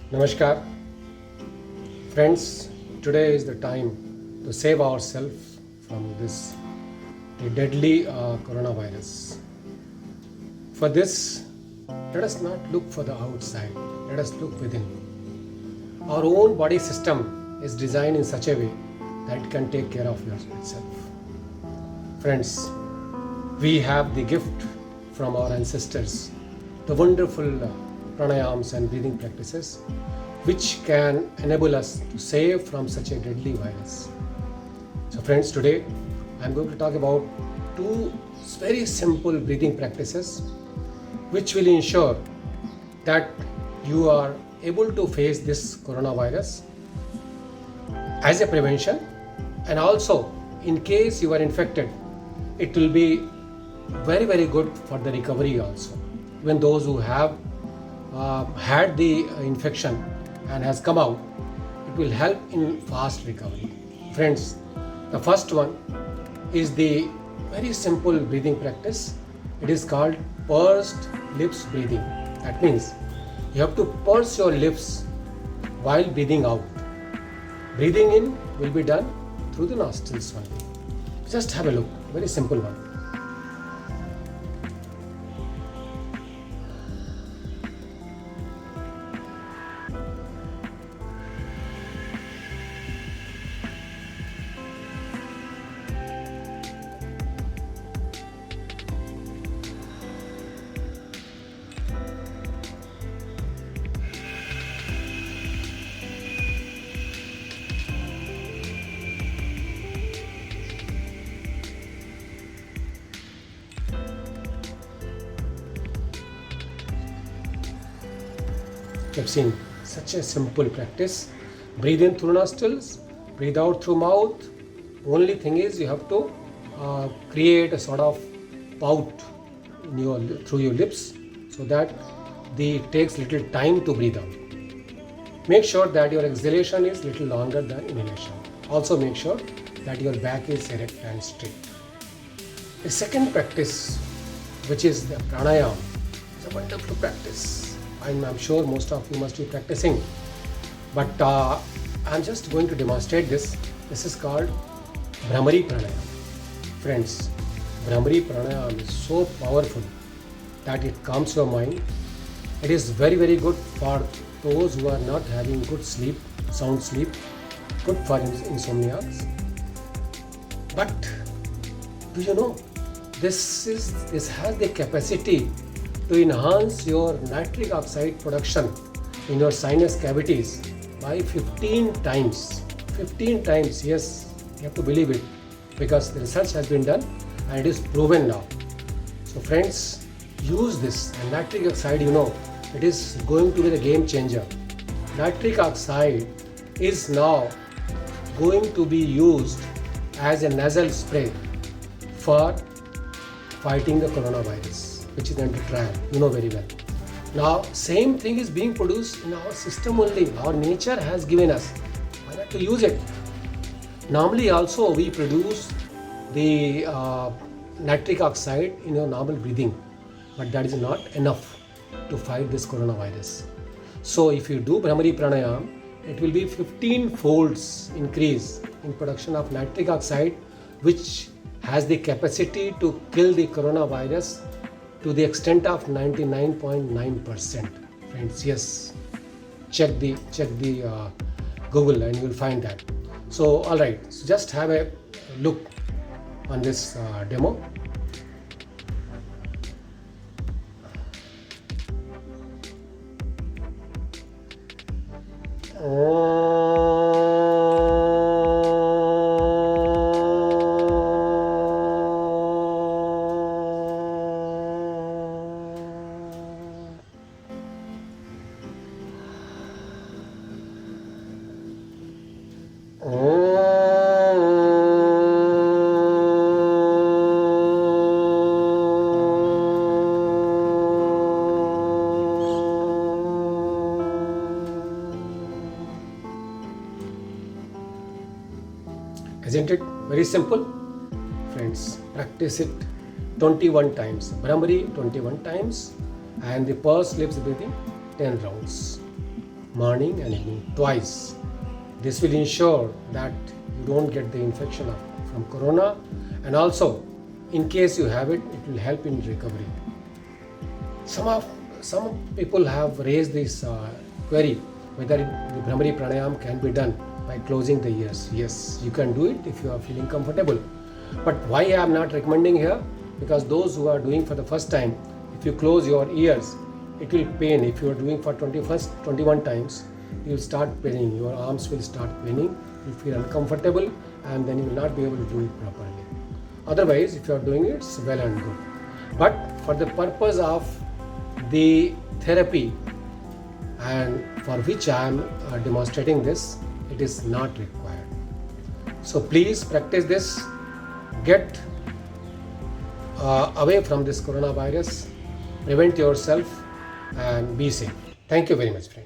Namaskar, friends. Today is the time to save ourselves from this deadly coronavirus. For this, let us not look for the outside, let us look within. Our own body system is designed in such a way that it can take care of itself. Friends, we have the gift from our ancestors, the wonderful pranayams and breathing practices which can enable us to save from such a deadly virus. So friends, today I'm going to talk about two very simple breathing practices which will ensure that you are able to face this coronavirus as a prevention, and also in case you are infected, it will be very good for the recovery also. Even those who have had the infection and has come out, it will help in fast recovery. Friends, the first one is the very simple breathing practice. It is called pursed lips breathing. That means you have to purse your lips while breathing out. Breathing in will be done through the nostrils only. Just have a look, very simple one. You have seen such a simple practice. Breathe in through nostrils, breathe out through mouth. Only thing is you have to create a sort of pout in through your lips so that it takes little time to breathe out. Make sure that your exhalation is little longer than inhalation. Also make sure that your back is erect and straight. The second practice, which is the pranayam, is a wonderful practice. I'm sure most of you must be practicing, but I'm just going to demonstrate this. This is called Bhramari Pranayam. Friends, Bhramari Pranayam is so powerful that it calms your mind. It is very good for those who are not having good sleep, sound sleep, good for insomnias. But do you know, this has the capacity to enhance your nitric oxide production in your sinus cavities by 15 times. 15 times, yes, you have to believe it, because the research has been done and it is proven now. So friends, use this. And nitric oxide, it is going to be the game changer. Nitric oxide is now going to be used as a nasal spray for fighting the coronavirus, which is under trial, very well. Now, same thing is being produced in our system only. Our nature has given us. Why not to use it? Normally also we produce the nitric oxide in your normal breathing, but that is not enough to fight this coronavirus. So if you do Bhramari Pranayam, it will be 15 folds increase in production of nitric oxide, which has the capacity to kill the coronavirus to the extent of 99.9%. Friends, yes, check the Google and you will find that. So all right, so just have a look on this demo. Isn't it very simple? Friends, practice it 21 times. Bhramari 21 times and the pursed lips breathing 10 rounds. morning and evening twice. This will ensure that you don't get the infection from corona, and also in case you have it, it will help in recovery. Some people have raised this query whether the Bhramari Pranayam can be done by closing the ears. Yes, you can do it if you are feeling comfortable. But why I am not recommending here? Because those who are doing for the first time, if you close your ears, it will pain. If you are doing for 21 times, you will start paining. Your arms will start paining. You feel uncomfortable, and then you will not be able to do it properly. Otherwise, if you are doing it, it's well and good. But for the purpose of the therapy, and for which I am demonstrating this, it is not required. So please practice this. Get away from this coronavirus. Prevent yourself and be safe. Thank you very much, friends.